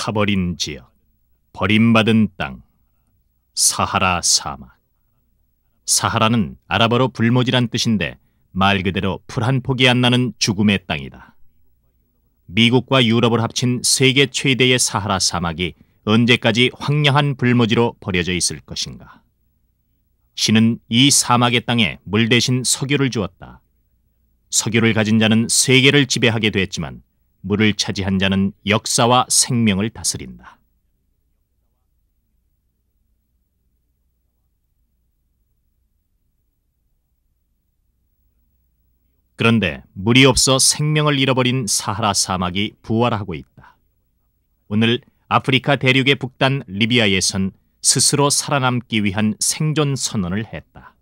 타버린 지역, 버림받은 땅, 사하라 사막. 사하라는 아랍어로 불모지란 뜻인데 말 그대로 풀 한 폭이 안 나는 죽음의 땅이다. 미국과 유럽을 합친 세계 최대의 사하라 사막이 언제까지 황량한 불모지로 버려져 있을 것인가. 신은 이 사막의 땅에 물 대신 석유를 주었다. 석유를 가진 자는 세계를 지배하게 됐지만 물을 차지한 자는 역사와 생명을 다스린다. 그런데 물이 없어 생명을 잃어버린 사하라 사막이 부활하고 있다. 오늘 아프리카 대륙의 북단 리비아에선 스스로 살아남기 위한 생존 선언을 했다.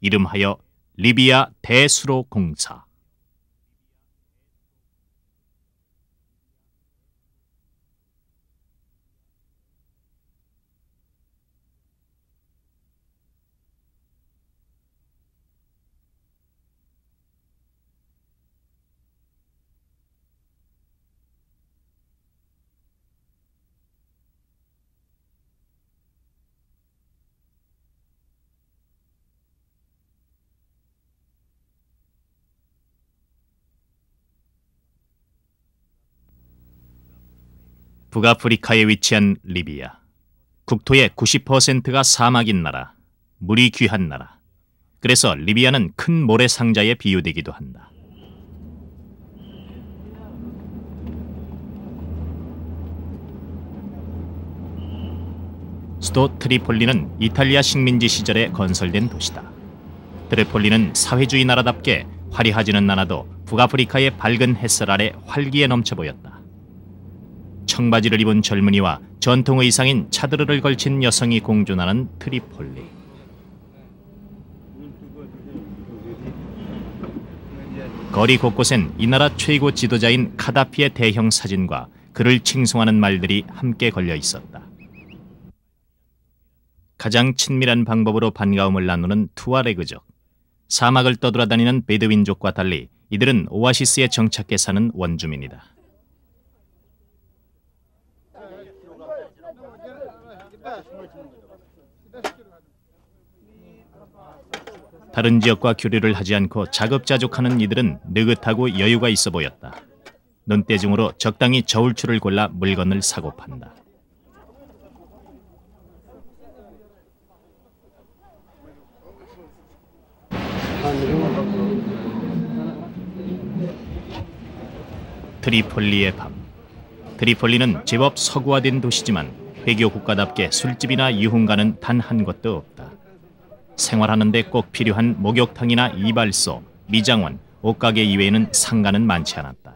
이름하여 리비아 대수로 공사. 북아프리카에 위치한 리비아. 국토의 90%가 사막인 나라, 물이 귀한 나라. 그래서 리비아는 큰 모래상자에 비유되기도 한다. 수도 트리폴리는 이탈리아 식민지 시절에 건설된 도시다. 트리폴리는 사회주의 나라답게 화려하지는 않아도 북아프리카의 밝은 햇살 아래 활기에 넘쳐 보였다. 청바지를 입은 젊은이와 전통 의상인 차드르를 걸친 여성이 공존하는 트리폴리. 거리 곳곳엔 이 나라 최고 지도자인 카다피의 대형 사진과 그를 칭송하는 말들이 함께 걸려 있었다. 가장 친밀한 방법으로 반가움을 나누는 투아레그족. 사막을 떠돌아다니는 베드윈족과 달리 이들은 오아시스에 정착해 사는 원주민이다. 다른 지역과 교류를 하지 않고 자급자족하는 이들은 느긋하고 여유가 있어 보였다. 눈대중으로 적당히 저울추를 골라 물건을 사고 판다. 트리폴리의 밤. 트리폴리는 제법 서구화된 도시지만 회교 국가답게 술집이나 유흥가는 단 한 곳도 없다. 생활하는 데 꼭 필요한 목욕탕이나 이발소, 미장원, 옷가게 이외에는 상가는 많지 않았다.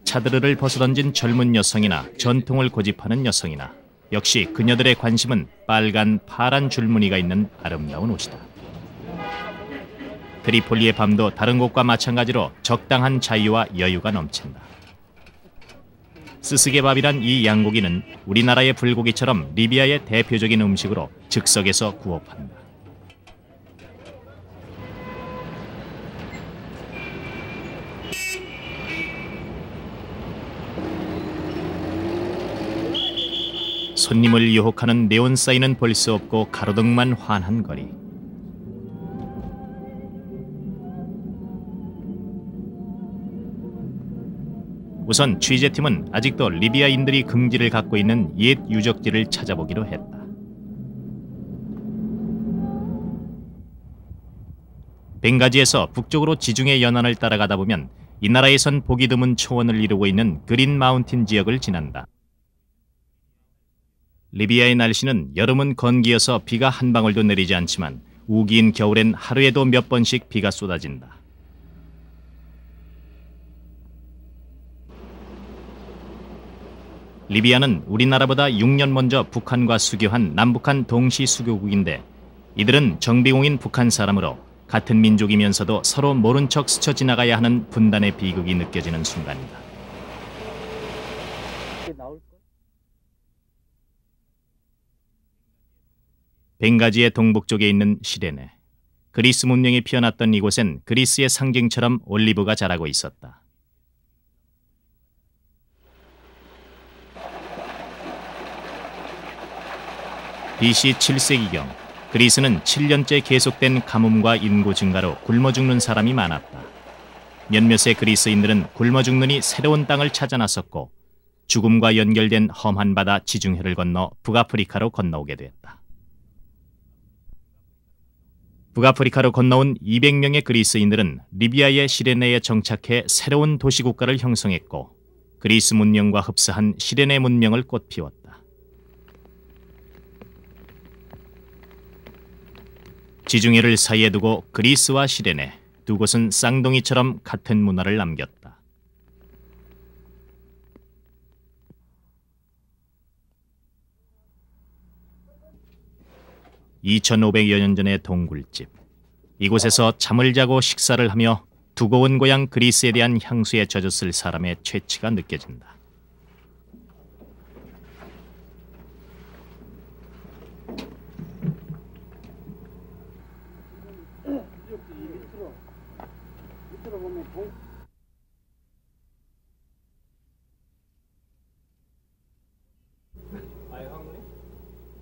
차드르를 벗어던진 젊은 여성이나 전통을 고집하는 여성이나 역시 그녀들의 관심은 빨간, 파란 줄무늬가 있는 아름다운 옷이다. 트리폴리의 밤도 다른 곳과 마찬가지로 적당한 자유와 여유가 넘친다. 스스게밥이란 이 양고기는 우리나라의 불고기처럼 리비아의 대표적인 음식으로 즉석에서 구워 판다. 손님을 유혹하는 네온 사인은 볼 수 없고 가로등만 환한 거리. 우선 취재팀은 아직도 리비아인들이 긍지를 갖고 있는 옛 유적지를 찾아보기로 했다. 벵가지에서 북쪽으로 지중해 연안을 따라가다 보면 이 나라에선 보기 드문 초원을 이루고 있는 그린 마운틴 지역을 지난다. 리비아의 날씨는 여름은 건기여서 비가 한 방울도 내리지 않지만 우기인 겨울엔 하루에도 몇 번씩 비가 쏟아진다. 리비아는 우리나라보다 6년 먼저 북한과 수교한 남북한 동시 수교국인데 이들은 정비공인 북한 사람으로 같은 민족이면서도 서로 모른 척 스쳐 지나가야 하는 분단의 비극이 느껴지는 순간이다. 벵가지의 동북쪽에 있는 시레네. 그리스 문명이 피어났던 이곳엔 그리스의 상징처럼 올리브가 자라고 있었다. BC 7세기경 그리스는 7년째 계속된 가뭄과 인구 증가로 굶어 죽는 사람이 많았다. 몇몇의 그리스인들은 굶어 죽느니 새로운 땅을 찾아 나섰고 죽음과 연결된 험한 바다 지중해를 건너 북아프리카로 건너오게 되었다. 북아프리카로 건너온 200명의 그리스인들은 리비아의 시레네에 정착해 새로운 도시국가를 형성했고 그리스 문명과 흡사한 시레네 문명을 꽃피웠다. 지중해를 사이에 두고 그리스와 시레네 두 곳은 쌍둥이처럼 같은 문화를 남겼다. (2500여 년) 전의 동굴집. 이곳에서 잠을 자고 식사를 하며 두고 온 고향 그리스에 대한 향수에 젖었을 사람의 최치가 느껴진다.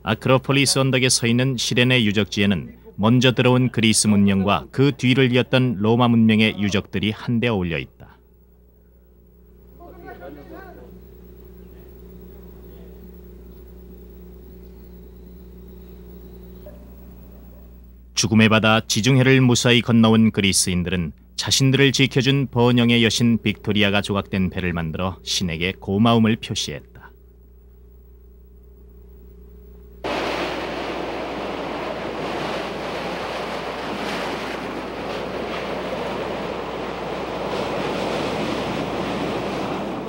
아크로폴리스 언덕에 서 있는 시레네 유적지에는 먼저 들어온 그리스 문명과 그 뒤를 이었던 로마 문명의 유적들이 한데 어울려 있다. 죽음의 바다 지중해를 무사히 건너온 그리스인들은 자신들을 지켜준 번영의 여신 빅토리아가 조각된 배를 만들어 신에게 고마움을 표시했다.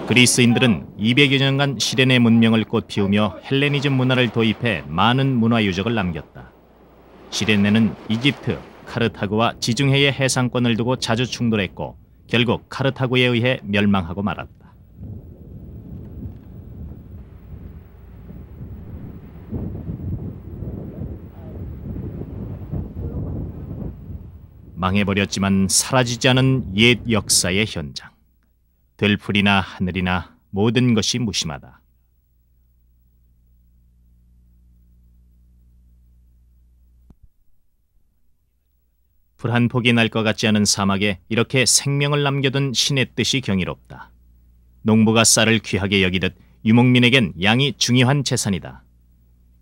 그리스인들은 200여 년간 시레네 문명을 꽃피우며 헬레니즘 문화를 도입해 많은 문화유적을 남겼다. 시레네는 이집트, 카르타고와 지중해의 해상권을 두고 자주 충돌했고 결국 카르타고에 의해 멸망하고 말았다. 망해버렸지만 사라지지 않은 옛 역사의 현장. 들풀이나 하늘이나 모든 것이 무심하다. 풀 한 폭이 날 것 같지 않은 사막에 이렇게 생명을 남겨둔 신의 뜻이 경이롭다. 농부가 쌀을 귀하게 여기듯 유목민에겐 양이 중요한 재산이다.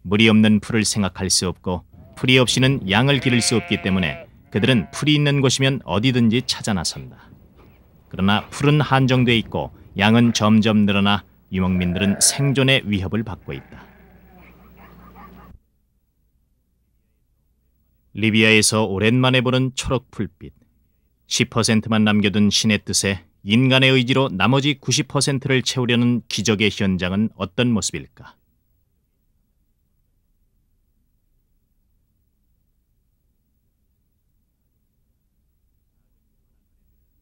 물이 없는 풀을 생각할 수 없고 풀이 없이는 양을 기를 수 없기 때문에 그들은 풀이 있는 곳이면 어디든지 찾아 나선다. 그러나 풀은 한정돼 있고 양은 점점 늘어나 유목민들은 생존의 위협을 받고 있다. 리비아에서 오랜만에 보는 초록 풀빛. 10%만 남겨둔 신의 뜻에 인간의 의지로 나머지 90%를 채우려는 기적의 현장은 어떤 모습일까?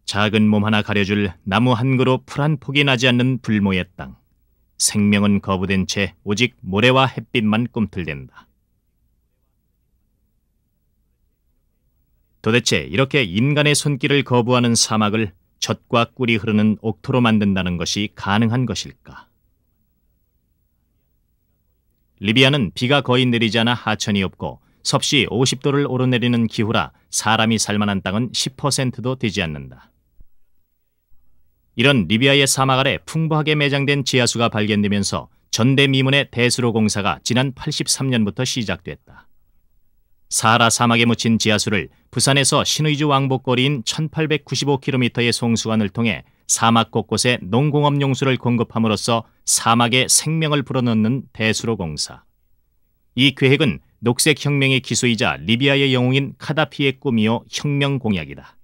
작은 몸 하나 가려줄 나무 한 그루 풀 한 폭이 나지 않는 불모의 땅. 생명은 거부된 채 오직 모래와 햇빛만 꿈틀댄다. 도대체 이렇게 인간의 손길을 거부하는 사막을 젖과 꿀이 흐르는 옥토로 만든다는 것이 가능한 것일까? 리비아는 비가 거의 내리지 않아 하천이 없고 섭씨 50도를 오르내리는 기후라 사람이 살만한 땅은 10%도 되지 않는다. 이런 리비아의 사막 아래 풍부하게 매장된 지하수가 발견되면서 전대미문의 대수로 공사가 지난 83년부터 시작됐다. 사하라 사막에 묻힌 지하수를 부산에서 신의주 왕복거리인 1895km의 송수관을 통해 사막 곳곳에 농공업 용수를 공급함으로써 사막에 생명을 불어넣는 대수로 공사. 이 계획은 녹색혁명의 기수이자 리비아의 영웅인 카다피의 꿈이요 혁명 공약이다.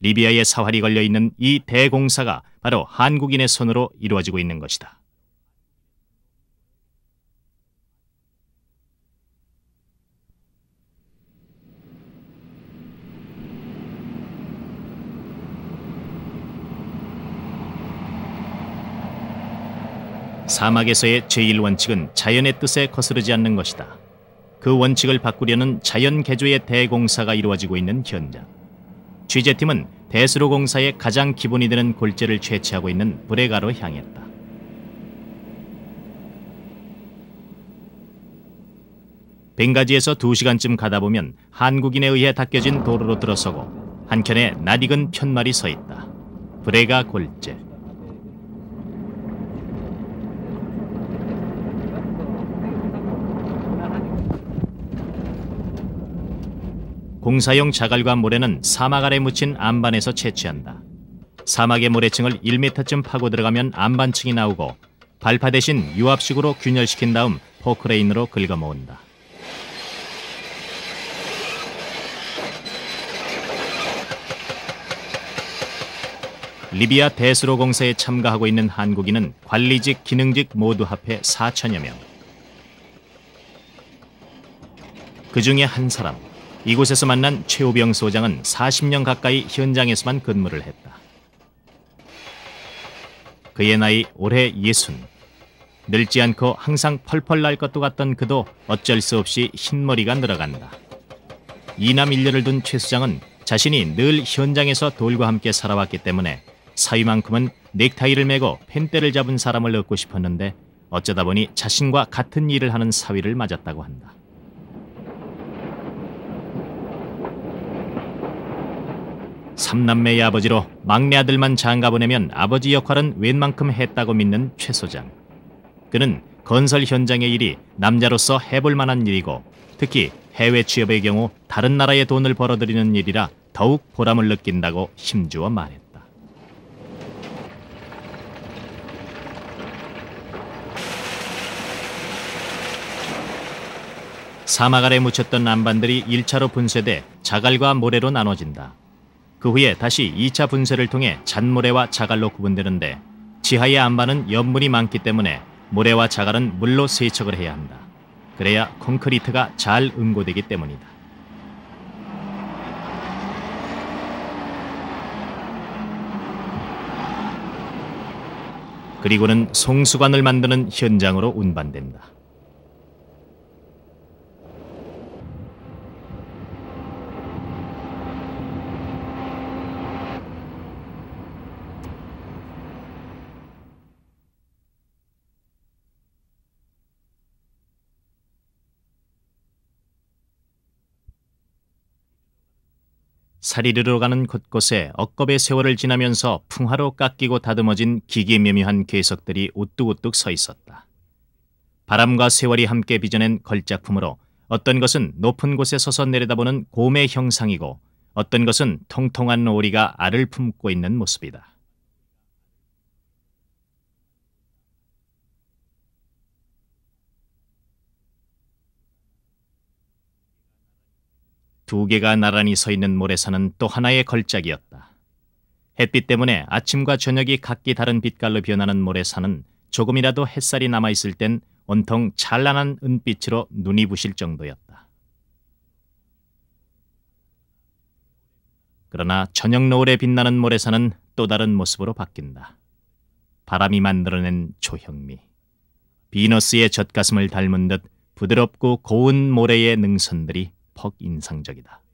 리비아의 사활이 걸려있는 이 대공사가 바로 한국인의 손으로 이루어지고 있는 것이다. 사막에서의 제1원칙은 자연의 뜻에 거스르지 않는 것이다. 그 원칙을 바꾸려는 자연 개조의 대공사가 이루어지고 있는 현장. 취재팀은 대수로 공사의 가장 기본이 되는 골재를 채취하고 있는 브레가로 향했다. 벵가지에서 2시간쯤 가다 보면 한국인에 의해 닦여진 도로로 들어서고 한켠에 낯익은 편말이 서 있다. 브레가 골제. 공사용 자갈과 모래는 사막 아래 묻힌 안반에서 채취한다. 사막의 모래층을 1m쯤 파고 들어가면 안반층이 나오고 발파 대신 유압식으로 균열시킨 다음 포크레인으로 긁어모은다. 리비아 대수로 공사에 참가하고 있는 한국인은 관리직, 기능직 모두 합해 4천여 명. 그 중에 한 사람, 이곳에서 만난 최우병 소장은 40년 가까이 현장에서만 근무를 했다. 그의 나이 올해 60. 늙지 않고 항상 펄펄 날 것도 같던 그도 어쩔 수 없이 흰머리가 늘어간다. 이남 일녀를 둔 최 수장은 자신이 늘 현장에서 돌과 함께 살아왔기 때문에 사위만큼은 넥타이를 매고 펜대를 잡은 사람을 얻고 싶었는데 어쩌다 보니 자신과 같은 일을 하는 사위를 맞았다고 한다. 삼남매의 아버지로 막내 아들만 장가 보내면 아버지 역할은 웬만큼 했다고 믿는 최 소장. 그는 건설 현장의 일이 남자로서 해볼 만한 일이고 특히 해외 취업의 경우 다른 나라에 돈을 벌어들이는 일이라 더욱 보람을 느낀다고 힘주어 말했다. 사막 아래 묻혔던 안반들이 1차로 분쇄돼 자갈과 모래로 나눠진다. 그 후에 다시 2차 분쇄를 통해 잔모래와 자갈로 구분되는데 지하의 안반은 염물이 많기 때문에 모래와 자갈은 물로 세척을 해야 한다. 그래야 콘크리트가 잘 응고되기 때문이다. 그리고는 송수관을 만드는 현장으로 운반된다. 사리르러 가는 곳곳에 억겁의 세월을 지나면서 풍화로 깎이고 다듬어진 기기묘묘한 괴석들이 우뚝우뚝 서 있었다. 바람과 세월이 함께 빚어낸 걸작품으로 어떤 것은 높은 곳에 서서 내려다보는 곰의 형상이고 어떤 것은 통통한 오리가 알을 품고 있는 모습이다. 두 개가 나란히 서 있는 모래사는 또 하나의 걸작이었다. 햇빛 때문에 아침과 저녁이 각기 다른 빛깔로 변하는 모래사는 조금이라도 햇살이 남아있을 땐 온통 찬란한 은빛으로 눈이 부실 정도였다. 그러나 저녁 노을에 빛나는 모래사는 또 다른 모습으로 바뀐다. 바람이 만들어낸 조형미. 비너스의 젖가슴을 닮은 듯 부드럽고 고운 모래의 능선들이 퍽 인상적이다.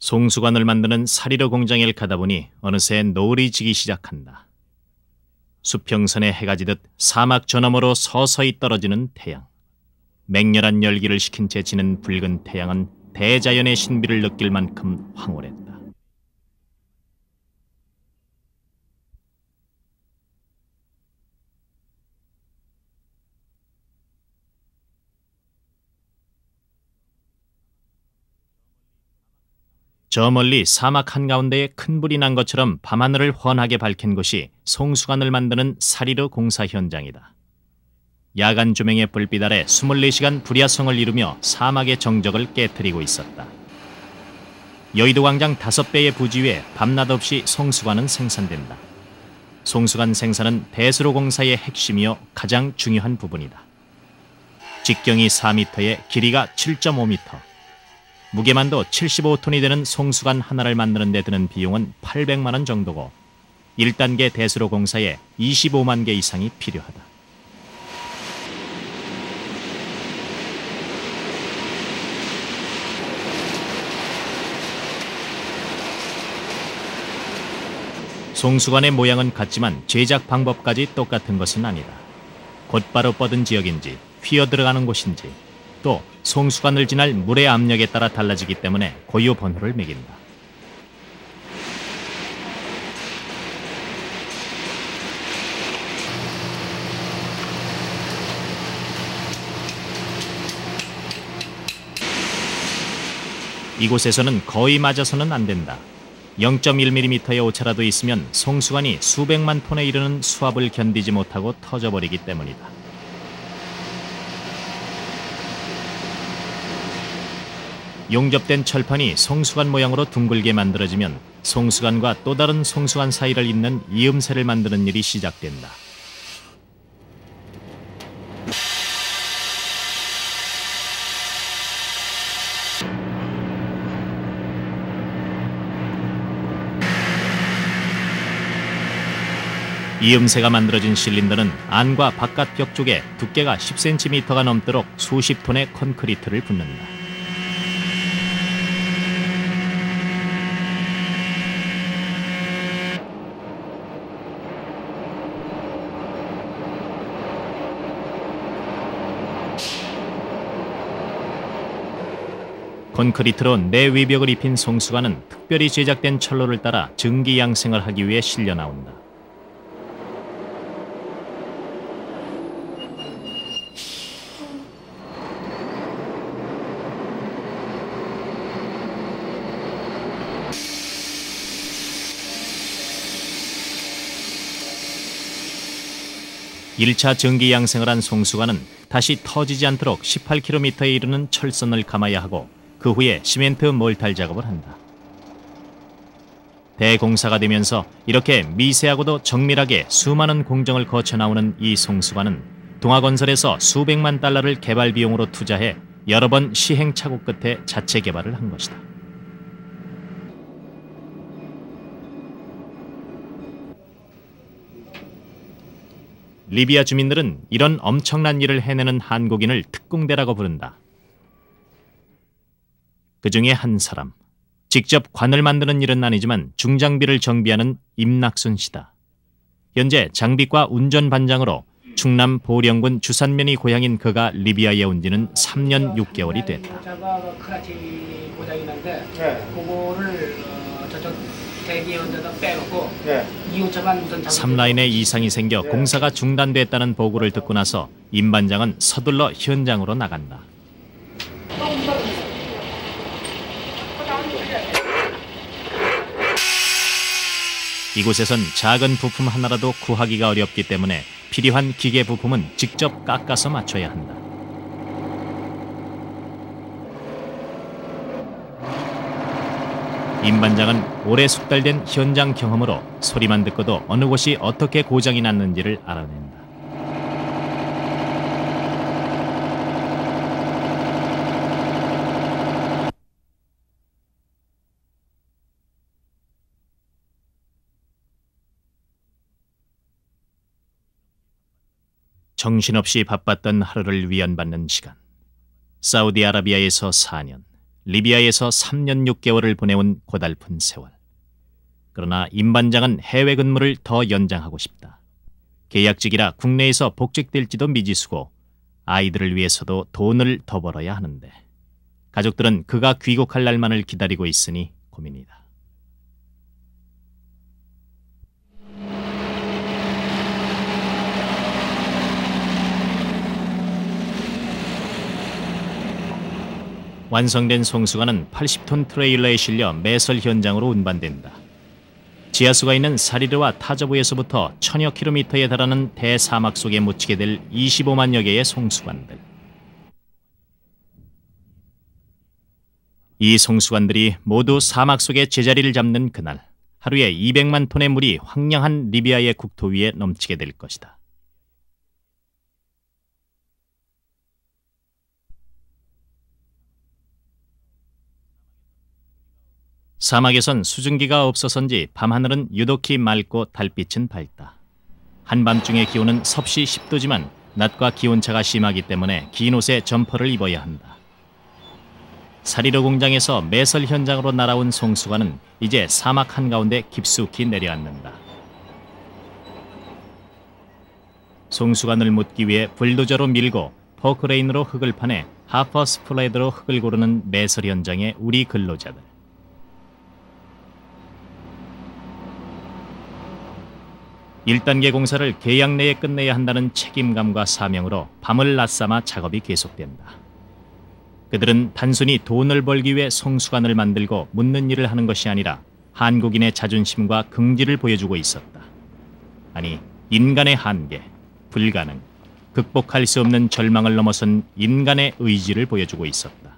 송수관을 만드는 사리로 공장에 가다 보니 어느새 노을이 지기 시작한다. 수평선에 해가 지듯 사막 저 너머로 서서히 떨어지는 태양. 맹렬한 열기를 식힌 채 지는 붉은 태양은 대자연의 신비를 느낄 만큼 황홀했다. 저 멀리 사막 한가운데에 큰 불이 난 것처럼 밤하늘을 훤하게 밝힌 곳이 송수관을 만드는 사리로 공사 현장이다. 야간 조명의 불빛 아래 24시간 불야성을 이루며 사막의 정적을 깨트리고 있었다. 여의도 광장 5배의 부지 위에 밤낮 없이 송수관은 생산된다. 송수관 생산은 대수로 공사의 핵심이요 가장 중요한 부분이다. 직경이 4m에 길이가 7.5m. 무게만도 75톤이 되는 송수관 하나를 만드는 데 드는 비용은 800만 원 정도고 1단계 대수로 공사에 25만 개 이상이 필요하다. 송수관의 모양은 같지만 제작 방법까지 똑같은 것은 아니다. 곧바로 뻗은 지역인지 휘어 들어가는 곳인지 또 송수관을 지날 물의 압력에 따라 달라지기 때문에 고유 번호를 매긴다. 이곳에서는 거의 맞아서는 안 된다. 0.1mm의 오차라도 있으면 송수관이 수백만 톤에 이르는 수압을 견디지 못하고 터져버리기 때문이다. 용접된 철판이 송수관 모양으로 둥글게 만들어지면 송수관과 또 다른 송수관 사이를 잇는 이음새를 만드는 일이 시작된다. 이음새가 만들어진 실린더는 안과 바깥 벽 쪽에 두께가 10cm가 넘도록 수십 톤의 콘크리트를 붓는다. 콘크리트로 내위벽을 입힌 송수관은 특별히 제작된 철로를 따라 증기양생을 하기 위해 실려 나온다. (1차) 증기 양생을 한 송수관은 다시 터지지 않도록 18km에 이르는 철선을 감아야 하고 그 후에 시멘트 몰탈 작업을 한다. 대공사가 되면서 이렇게 미세하고도 정밀하게 수많은 공정을 거쳐 나오는 이 송수관은 동아건설에서 수백만 달러를 개발 비용으로 투자해 여러 번 시행착오 끝에 자체 개발을 한 것이다. 리비아 주민들은 이런 엄청난 일을 해내는 한국인을 특공대라고 부른다. 그 중에 한 사람, 직접 관을 만드는 일은 아니지만 중장비를 정비하는 임낙순 씨다. 현재 장비과 운전반장으로 충남 보령군 주산면이 고향인 그가 리비아에 온 지는 3년 6개월이 됐다. 크라치 고장이 났는데 그거를 저쪽 대기원에다 빼놓고 2호차만 우선 3라인에 이상이 생겨 공사가 중단됐다는 보고를 듣고 나서 임 반장은 서둘러 현장으로 나간다. 이곳에선 작은 부품 하나라도 구하기가 어렵기 때문에 필요한 기계 부품은 직접 깎아서 맞춰야 한다. 임 반장은 오래 숙달된 현장 경험으로 소리만 듣고도 어느 곳이 어떻게 고장이 났는지를 알아낸다. 정신없이 바빴던 하루를 위안받는 시간. 사우디아라비아에서 4년, 리비아에서 3년 6개월을 보내온 고달픈 세월. 그러나 임 반장은 해외 근무를 더 연장하고 싶다. 계약직이라 국내에서 복직될지도 미지수고 아이들을 위해서도 돈을 더 벌어야 하는데 가족들은 그가 귀국할 날만을 기다리고 있으니 고민이다. 완성된 송수관은 80톤 트레일러에 실려 매설 현장으로 운반된다. 지하수가 있는 사리르와 타저부에서부터 1000여 킬로미터에 달하는 대사막 속에 묻히게 될 25만여 개의 송수관들. 이 송수관들이 모두 사막 속에 제자리를 잡는 그날, 하루에 200만 톤의 물이 황량한 리비아의 국토 위에 넘치게 될 것이다. 사막에선 수증기가 없어서인지 밤하늘은 유독히 맑고 달빛은 밝다. 한밤중의 기온은 섭씨 10도지만 낮과 기온차가 심하기 때문에 긴 옷에 점퍼를 입어야 한다. 사리로 공장에서 매설 현장으로 날아온 송수관은 이제 사막 한가운데 깊숙이 내려앉는다. 송수관을 묻기 위해 불도저로 밀고 포크레인으로 흙을 파내 하퍼 스플레드로 흙을 고르는 매설 현장의 우리 근로자들. (1단계) 공사를 계약 내에 끝내야 한다는 책임감과 사명으로 밤을 낮삼아 작업이 계속된다. 그들은 단순히 돈을 벌기 위해 송수관을 만들고 묻는 일을 하는 것이 아니라 한국인의 자존심과 긍지를 보여주고 있었다. 아니, 인간의 한계, 불가능, 극복할 수 없는 절망을 넘어선 인간의 의지를 보여주고 있었다.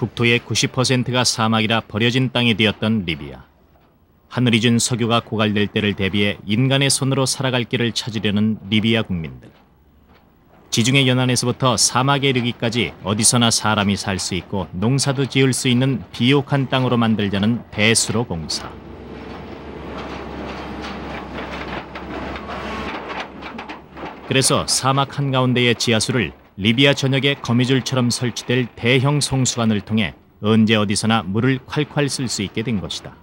국토의 90%가 사막이라 버려진 땅이 되었던 리비아. 하늘이 준 석유가 고갈될 때를 대비해 인간의 손으로 살아갈 길을 찾으려는 리비아 국민들. 지중해 연안에서부터 사막에 이르기까지 어디서나 사람이 살 수 있고 농사도 지을 수 있는 비옥한 땅으로 만들자는 대수로 공사. 그래서 사막 한가운데의 지하수를 리비아 전역에 거미줄처럼 설치될 대형 송수관을 통해 언제 어디서나 물을 콸콸 쓸 수 있게 된 것이다.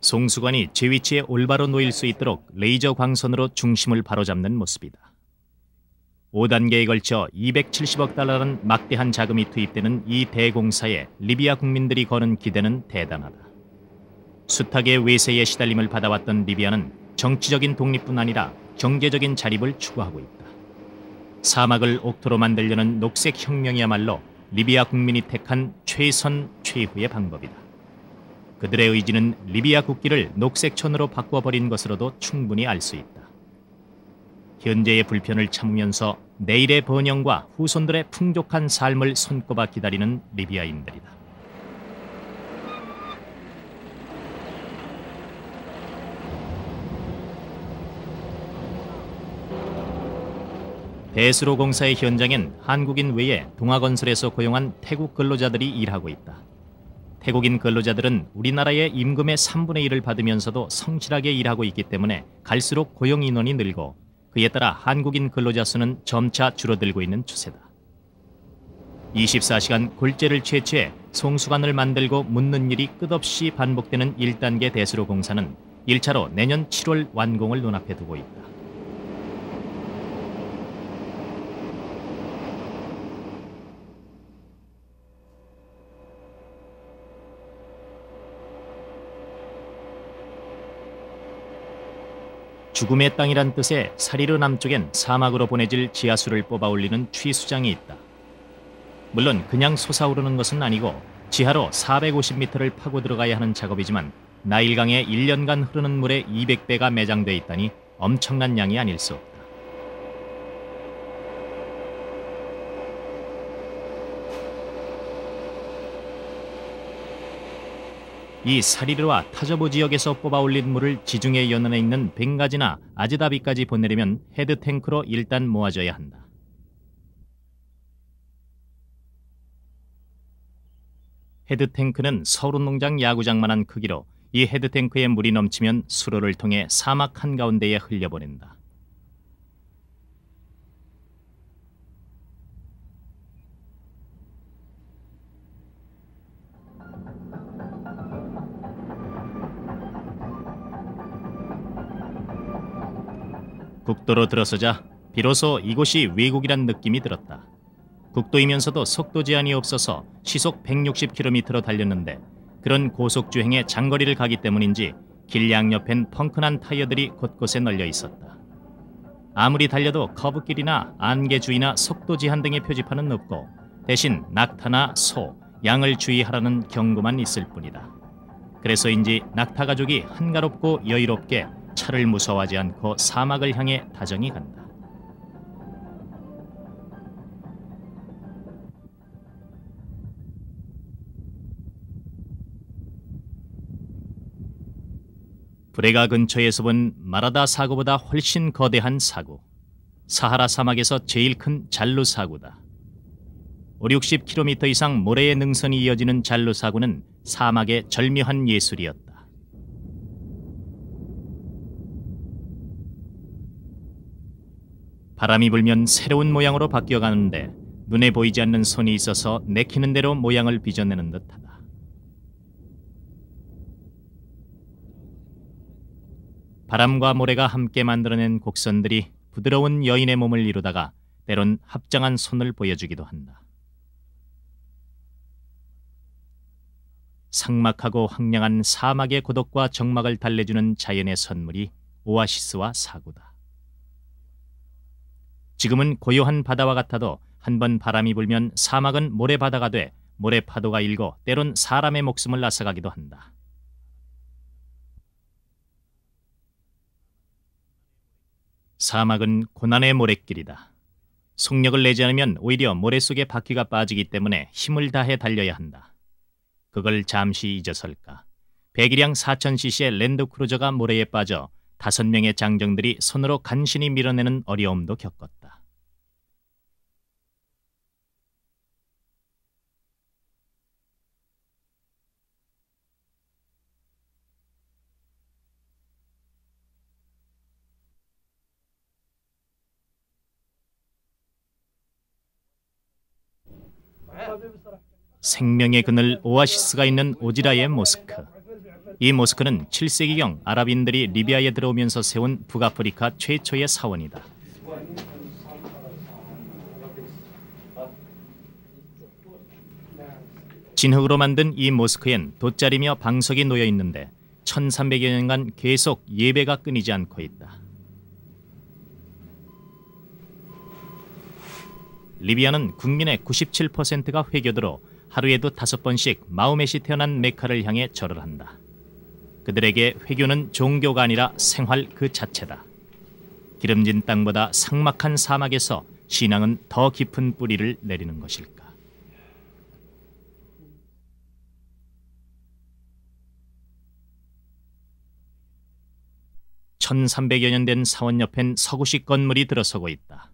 송수관이 제 위치에 올바로 놓일 수 있도록 레이저 광선으로 중심을 바로잡는 모습이다. 5단계에 걸쳐 270억 달러라는 막대한 자금이 투입되는 이 대공사에 리비아 국민들이 거는 기대는 대단하다. 숱하게 외세의 시달림을 받아왔던 리비아는 정치적인 독립뿐 아니라 경제적인 자립을 추구하고 있다. 사막을 옥토로 만들려는 녹색 혁명이야말로 리비아 국민이 택한 최선 최후의 방법이다. 그들의 의지는 리비아 국기를 녹색천으로 바꿔버린 것으로도 충분히 알 수 있다. 현재의 불편을 참으면서 내일의 번영과 후손들의 풍족한 삶을 손꼽아 기다리는 리비아인들이다. 대수로 공사의 현장엔 한국인 외에 동아건설에서 고용한 태국 근로자들이 일하고 있다. 태국인 근로자들은 우리나라의 임금의 3분의 1을 받으면서도 성실하게 일하고 있기 때문에 갈수록 고용 인원이 늘고 그에 따라 한국인 근로자 수는 점차 줄어들고 있는 추세다. 24시간 골재를 채취해 송수관을 만들고 묻는 일이 끝없이 반복되는 1단계 대수로 공사는 1차로 내년 7월 완공을 눈앞에 두고 있다. 죽음의 땅이란 뜻의 사리르 남쪽엔 사막으로 보내질 지하수를 뽑아 올리는 취수장이 있다. 물론 그냥 솟아오르는 것은 아니고 지하로 450m를 파고 들어가야 하는 작업이지만 나일강에 1년간 흐르는 물의 200배가 매장돼 있다니 엄청난 양이 아닐 수 없다. 이 사리르와 타저보 지역에서 뽑아 올린 물을 지중해 연안에 있는 벵가지나 아즈다비까지 보내려면 헤드탱크로 일단 모아줘야 한다. 헤드탱크는 서울운동장 야구장만한 크기로 이 헤드탱크에 물이 넘치면 수로를 통해 사막 한가운데에 흘려보낸다. 국도로 들어서자 비로소 이곳이 외국이란 느낌이 들었다. 국도이면서도 속도 제한이 없어서 시속 160km로 달렸는데 그런 고속주행의 장거리를 가기 때문인지 길 양옆엔 펑크난 타이어들이 곳곳에 널려 있었다. 아무리 달려도 커브길이나 안개 주의나 속도 제한 등의 표지판은 없고 대신 낙타나 소, 양을 주의하라는 경고만 있을 뿐이다. 그래서인지 낙타 가족이 한가롭고 여유롭게 차를 무서워하지 않고 사막을 향해 다정히 간다. 브레가 근처에서 본 마라다 사고보다 훨씬 거대한 사고. 사하라 사막에서 제일 큰 잘루 사고다. 50-60km 이상 모래의 능선이 이어지는 잘루 사고는 사막의 절묘한 예술이었다. 바람이 불면 새로운 모양으로 바뀌어가는데 눈에 보이지 않는 손이 있어서 내키는 대로 모양을 빚어내는 듯하다. 바람과 모래가 함께 만들어낸 곡선들이 부드러운 여인의 몸을 이루다가 때론 합장한 손을 보여주기도 한다. 삭막하고 황량한 사막의 고독과 적막을 달래주는 자연의 선물이 오아시스와 사구다. 지금은 고요한 바다와 같아도 한번 바람이 불면 사막은 모래바다가 돼 모래파도가 일고 때론 사람의 목숨을 앗아가기도 한다. 사막은 고난의 모래길이다. 속력을 내지 않으면 오히려 모래 속에 바퀴가 빠지기 때문에 힘을 다해 달려야 한다. 그걸 잠시 잊어설까. 배기량 4000cc의 랜드크루저가 모래에 빠져 5명의 장정들이 손으로 간신히 밀어내는 어려움도 겪었다. 생명의 그늘 오아시스가 있는 오지라의 모스크. 이 모스크는 7세기경 아랍인들이 리비아에 들어오면서 세운 북아프리카 최초의 사원이다. 진흙으로 만든 이 모스크엔 돗자리며 방석이 놓여 있는데 1300여 년간 계속 예배가 끊이지 않고 있다. 리비아는 국민의 97%가 회교도로 하루에도 5번씩 마호멧이 태어난 메카를 향해 절을 한다. 그들에게 회교는 종교가 아니라 생활 그 자체다. 기름진 땅보다 삭막한 사막에서 신앙은 더 깊은 뿌리를 내리는 것일까. (1300여 년) 된 사원 옆엔 서구식 건물이 들어서고 있다.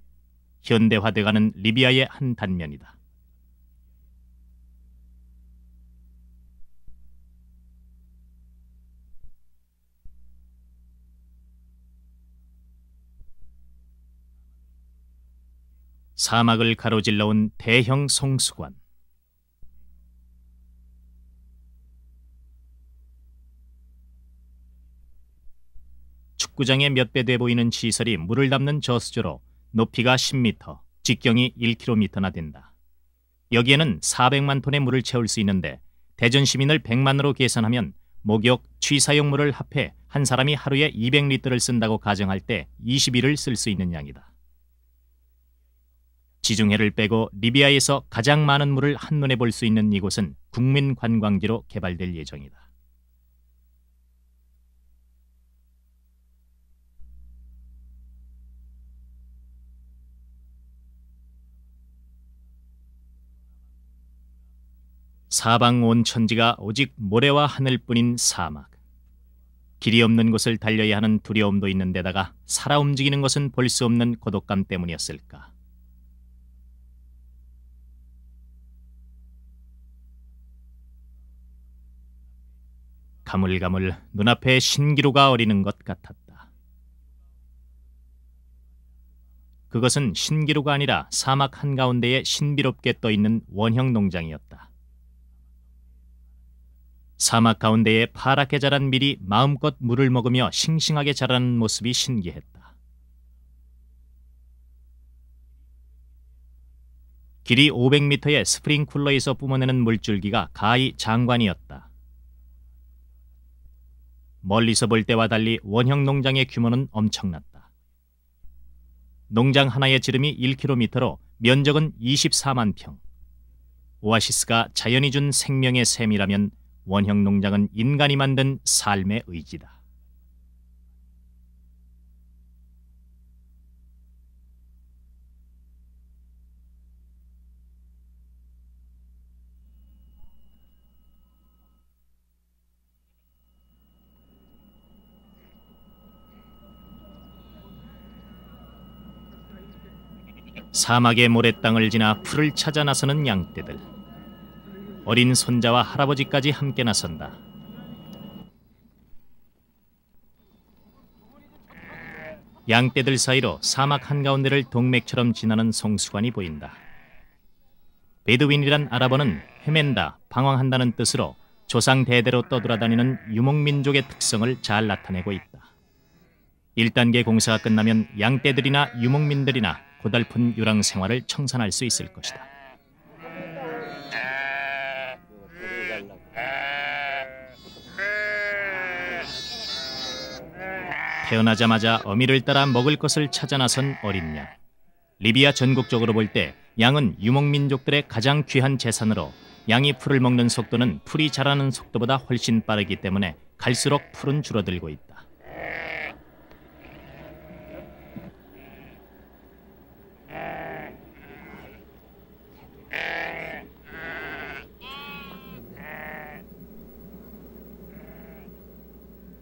현대화돼가는 리비아의 한 단면이다. 사막을 가로질러온 대형 송수관. 축구장의 몇 배 돼 보이는 시설이 물을 담는 저수조로 높이가 10m, 직경이 1km나 된다. 여기에는 400만 톤의 물을 채울 수 있는데 대전 시민을 100만으로 계산하면 목욕, 취사용 물을 합해 한 사람이 하루에 200리터를 쓴다고 가정할 때 20일을 쓸 수 있는 양이다. 지중해를 빼고 리비아에서 가장 많은 물을 한눈에 볼 수 있는 이곳은 국민 관광지로 개발될 예정이다. 사방 온 천지가 오직 모래와 하늘뿐인 사막. 길이 없는 곳을 달려야 하는 두려움도 있는 데다가 살아 움직이는 것은 볼 수 없는 고독감 때문이었을까. 가물가물 눈앞에 신기루가 어리는 것 같았다. 그것은 신기루가 아니라 사막 한가운데에 신비롭게 떠있는 원형 농장이었다. 사막 가운데에 파랗게 자란 밀이 마음껏 물을 먹으며 싱싱하게 자라는 모습이 신기했다. 길이 500m의 스프링쿨러에서 뿜어내는 물줄기가 가히 장관이었다. 멀리서 볼 때와 달리 원형 농장의 규모는 엄청났다. 농장 하나의 지름이 1km로 면적은 24만 평. 오아시스가 자연이 준 생명의 샘이라면 원형 농장은 인간이 만든 삶의 의지다. 사막의 모래땅을 지나 풀을 찾아 나서는 양떼들. 어린 손자와 할아버지까지 함께 나선다. 양떼들 사이로 사막 한가운데를 동맥처럼 지나는 성수관이 보인다. 베두윈이란 아랍어는 헤맨다, 방황한다는 뜻으로 조상 대대로 떠돌아다니는 유목민족의 특성을 잘 나타내고 있다. 1단계 공사가 끝나면 양떼들이나 유목민들이나 고달픈 유랑 생활을 청산할 수 있을 것이다. 태어나자마자 어미를 따라 먹을 것을 찾아 나선 어린 양. 리비아 전국적으로 볼 때 양은 유목민족들의 가장 귀한 재산으로 양이 풀을 먹는 속도는 풀이 자라는 속도보다 훨씬 빠르기 때문에 갈수록 풀은 줄어들고 있다.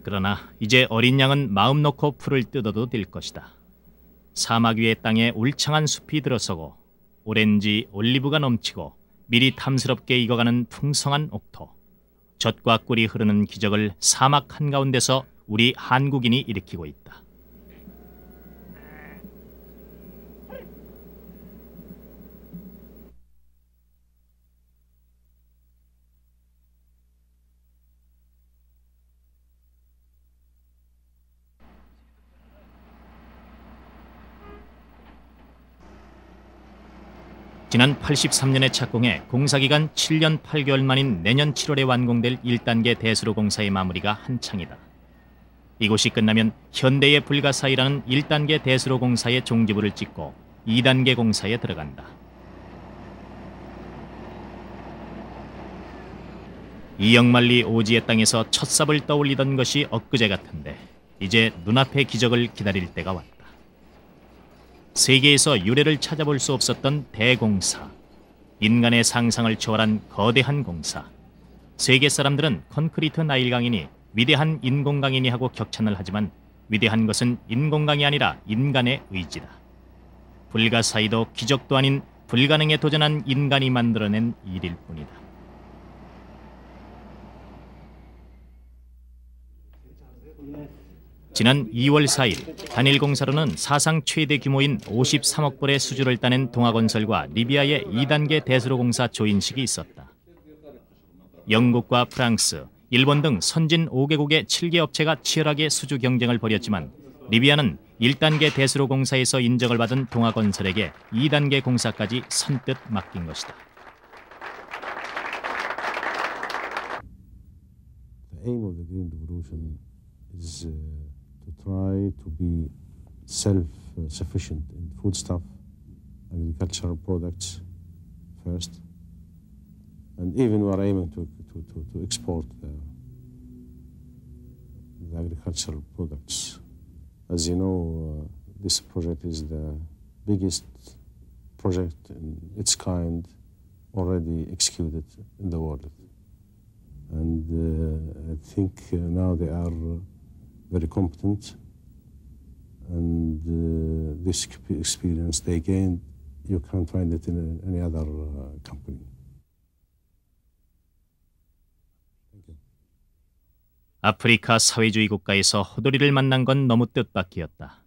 그러나 이제 어린 양은 마음 놓고 풀을 뜯어도 될 것이다. 사막 위의 땅에 울창한 숲이 들어서고 오렌지, 올리브가 넘치고 밀이 탐스럽게 익어가는 풍성한 옥토. 젖과 꿀이 흐르는 기적을 사막 한가운데서 우리 한국인이 일으키고 있다. 지난 83년에 착공해 공사기간 7년 8개월 만인 내년 7월에 완공될 1단계 대수로 공사의 마무리가 한창이다. 이곳이 끝나면 현대의 불가사의라는 1단계 대수로 공사의 종지부를 찍고 2단계 공사에 들어간다. 이영만리 오지의 땅에서 첫 삽을 떠올리던 것이 엊그제 같은데 이제 눈앞의 기적을 기다릴 때가 왔다. 세계에서 유례를 찾아볼 수 없었던 대공사, 인간의 상상을 초월한 거대한 공사. 세계 사람들은 콘크리트 나일강이니 위대한 인공강이니 하고 격찬을 하지만 위대한 것은 인공강이 아니라 인간의 의지다. 불가사의도 기적도 아닌 불가능에 도전한 인간이 만들어낸 일일 뿐이다. 지난 2월 4일 단일 공사로는 사상 최대 규모인 53억 불의 수주를 따낸 동아건설과 리비아의 2단계 대수로 공사 조인식이 있었다. 영국과 프랑스, 일본 등 선진 5개국의 7개 업체가 치열하게 수주 경쟁을 벌였지만 리비아는 1단계 대수로 공사에서 인정을 받은 동아건설에게 2단계 공사까지 선뜻 맡긴 것이다. The aim of the Green Revolution is to try to be self-sufficient in foodstuff, agricultural products first, and even we are aiming to export the agricultural products. As you know, this project is the biggest project in its kind already executed in the world. And I think now they are very competent, and this experience they gained, you can't find it in any other company. Thank you. 아프리카 사회주의 국가에서 호돌이를 만난 건 너무 뜻밖이었다.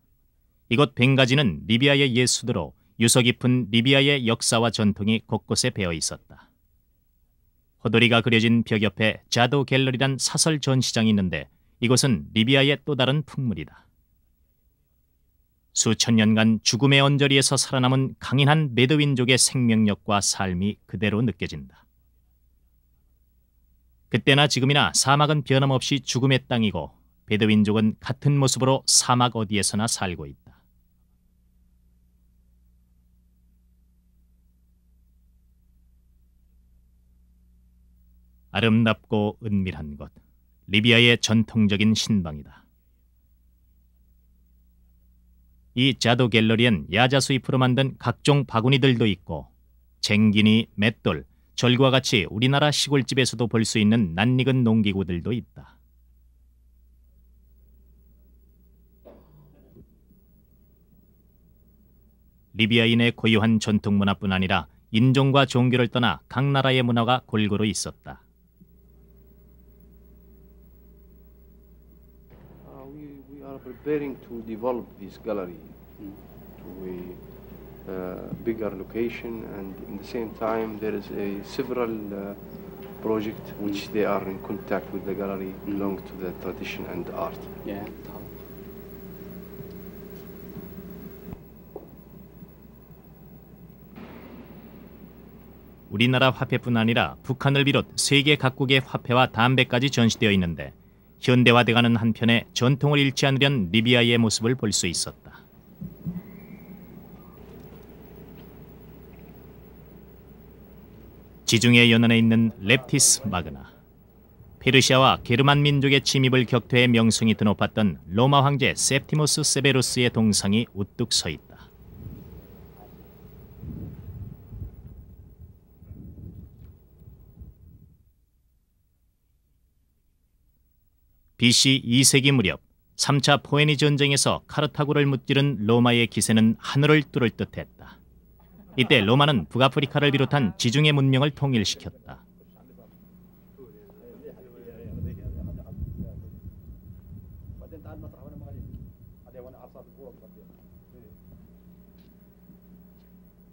이곳 벵가지는 리비아의 옛 수도로 유서 깊은 리비아의 역사와 전통이 곳곳에 배어 있었다. 호돌이가 그려진 벽 옆에 자도 갤러리란 사설 전시장이 있는데 이곳은 리비아의 또 다른 풍물이다. 수천 년간 죽음의 언저리에서 살아남은 강인한 베두윈족의 생명력과 삶이 그대로 느껴진다. 그때나 지금이나 사막은 변함없이 죽음의 땅이고 베두윈족은 같은 모습으로 사막 어디에서나 살고 있다. 아름답고 은밀한 곳. 리비아의 전통적인 신방이다. 이 자도 갤러리엔 야자 수입으로 만든 각종 바구니들도 있고 쟁기니, 맷돌, 절과 같이 우리나라 시골집에서도 볼 수 있는 낯익은 농기구들도 있다. 리비아인의 고유한 전통 문화뿐 아니라 인종과 종교를 떠나 각 나라의 문화가 골고루 있었다. We are preparing to develop this gallery to a bigger location, and in the same time there is a several project which they are in contact with the gallery belong to the tradition and art. Yeah. 우리나라 화폐뿐 아니라 북한을 비롯 세계 각국의 화폐와 담배까지 전시되어 있는데 현대화돼가는 한편에 전통을 잃지 않으려는 리비아의 모습을 볼 수 있었다. 지중해 연안에 있는 렙티스 마그나. 페르시아와 게르만 민족의 침입을 격퇴해 명성이 드높았던 로마 황제 셉티무스 세베루스의 동상이 우뚝 서 있다. BC 2세기 무렵 3차 포에니 전쟁에서 카르타고를 무찌른 로마의 기세는 하늘을 뚫을 듯했다. 이때 로마는 북아프리카를 비롯한 지중해 문명을 통일시켰다.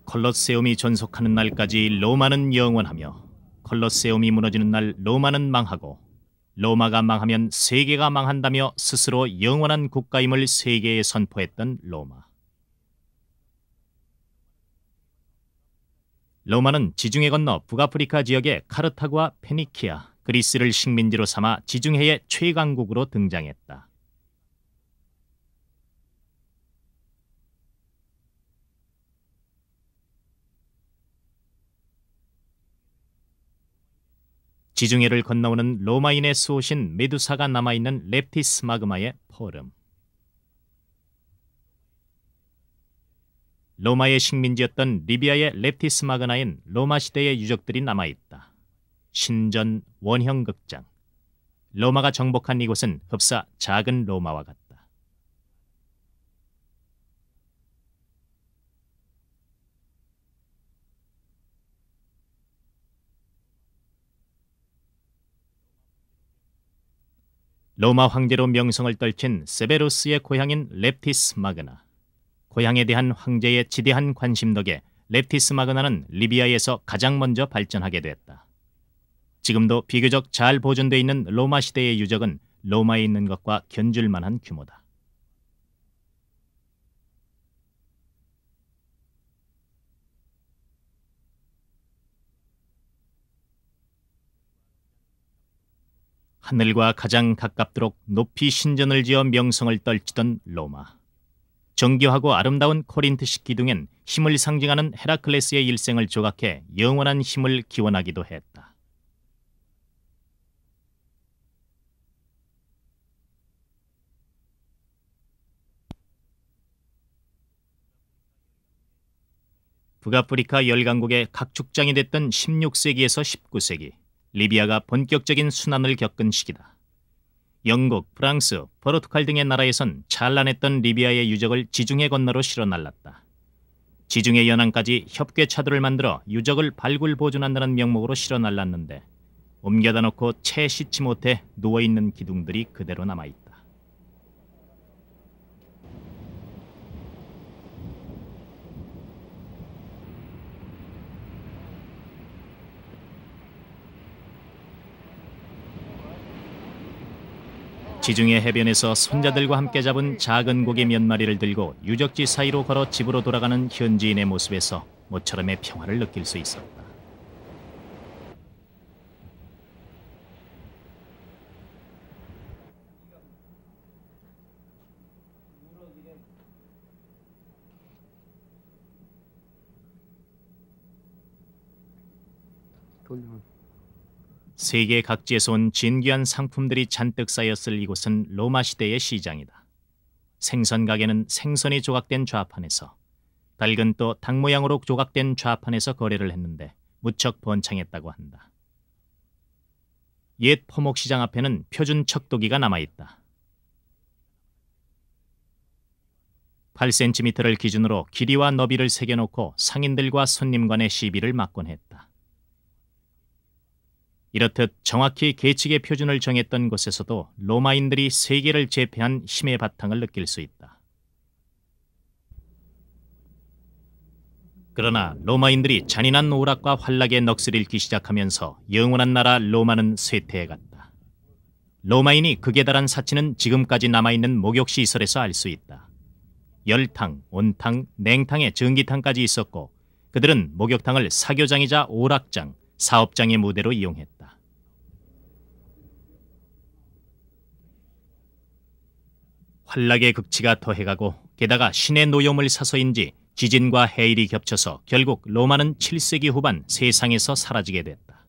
콜로세움이 존속하는 날까지 로마는 영원하며 콜로세움이 무너지는 날 로마는 망하고 로마가 망하면 세계가 망한다며 스스로 영원한 국가임을 세계에 선포했던 로마. 로마는 지중해 건너 북아프리카 지역의 카르타고와 페니키아, 그리스를 식민지로 삼아 지중해의 최강국으로 등장했다. 지중해를 건너오는 로마인의 수호신 메두사가 남아있는 렙티스 마그마의 포름. 로마의 식민지였던 리비아의 렙티스 마그나엔 로마 시대의 유적들이 남아있다. 신전, 원형극장. 로마가 정복한 이곳은 흡사 작은 로마와 같다. 로마 황제로 명성을 떨친 세베루스의 고향인 렙티스 마그나. 고향에 대한 황제의 지대한 관심 덕에 렙티스 마그나는 리비아에서 가장 먼저 발전하게 됐다. 지금도 비교적 잘 보존되어 있는 로마 시대의 유적은 로마에 있는 것과 견줄 만한 규모다. 하늘과 가장 가깝도록 높이 신전을 지어 명성을 떨치던 로마. 정교하고 아름다운 코린트식 기둥엔 힘을 상징하는 헤라클레스의 일생을 조각해 영원한 힘을 기원하기도 했다. 북아프리카 열강국의 각축장이 됐던 16세기에서 19세기. 리비아가 본격적인 순환을 겪은 시기다. 영국, 프랑스, 포르투갈 등의 나라에선 찬란했던 리비아의 유적을 지중해 건너로 실어 날랐다. 지중해 연안까지 협궤차도를 만들어 유적을 발굴 보존한다는 명목으로 실어 날랐는데 옮겨다 놓고 채 씻지 못해 누워있는 기둥들이 그대로 남아있다. 지중해 해변에서 손자들과 함께 잡은 작은 고기 몇 마리를 들고 유적지 사이로 걸어 집으로 돌아가는 현지인의 모습에서 모처럼의 평화를 느낄 수 있었다. 세계 각지에서 온 진귀한 상품들이 잔뜩 쌓였을 이곳은 로마 시대의 시장이다. 생선 가게는 생선이 조각된 좌판에서, 닭은 또 닭 모양으로 조각된 좌판에서 거래를 했는데 무척 번창했다고 한다. 옛 포목시장 앞에는 표준 척도기가 남아있다. 8cm를 기준으로 길이와 너비를 새겨놓고 상인들과 손님 간의 시비를 막곤 했다. 이렇듯 정확히 계측의 표준을 정했던 곳에서도 로마인들이 세계를 제패한 힘의 바탕을 느낄 수 있다. 그러나 로마인들이 잔인한 오락과 환락에 넋을 잃기 시작하면서 영원한 나라 로마는 쇠퇴해갔다. 로마인이 극에 달한 사치는 지금까지 남아있는 목욕시설에서 알 수 있다. 열탕, 온탕, 냉탕에 전기탕까지 있었고 그들은 목욕탕을 사교장이자 오락장, 사업장의 무대로 이용했다. 환락의 극치가 더해가고 게다가 신의 노여움을 사서인지 지진과 해일이 겹쳐서 결국 로마는 7세기 후반 세상에서 사라지게 됐다.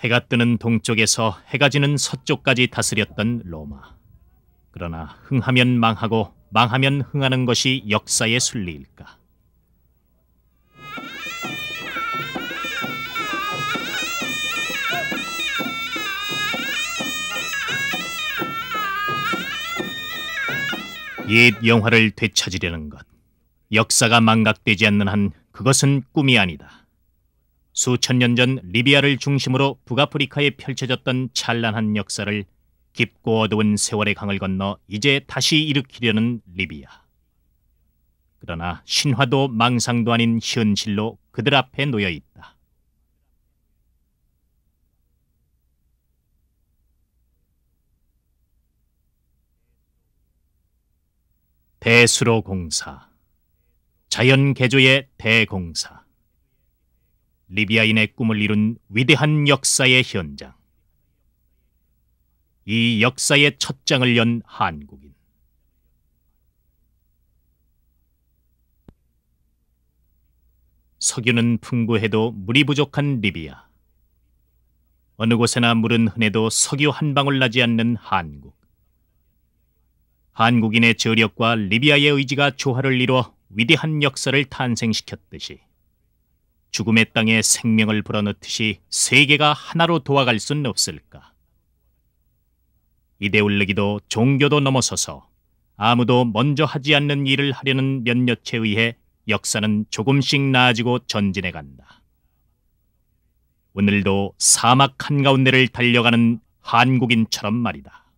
해가 뜨는 동쪽에서 해가 지는 서쪽까지 다스렸던 로마. 그러나 흥하면 망하고 망하면 흥하는 것이 역사의 순리일까? 옛 영화를 되찾으려는 것, 역사가 망각되지 않는 한 그것은 꿈이 아니다. 수천 년 전 리비아를 중심으로 북아프리카에 펼쳐졌던 찬란한 역사를 깊고 어두운 세월의 강을 건너 이제 다시 일으키려는 리비아. 그러나 신화도 망상도 아닌 현실로 그들 앞에 놓여 있다. 대수로 공사, 자연 개조의 대공사, 리비아인의 꿈을 이룬 위대한 역사의 현장. 이 역사의 첫 장을 연 한국인. 석유는 풍부해도 물이 부족한 리비아. 어느 곳에나 물은 흔해도 석유 한 방울 나지 않는 한국. 한국인의 저력과 리비아의 의지가 조화를 이루어 위대한 역사를 탄생시켰듯이 죽음의 땅에 생명을 불어넣듯이 세계가 하나로 도와갈 수는 없을까? 이데올로기도 종교도 넘어서서 아무도 먼저 하지 않는 일을 하려는 몇몇에 의해 역사는 조금씩 나아지고 전진해 간다. 오늘도 사막 한가운데를 달려가는 한국인처럼 말이다.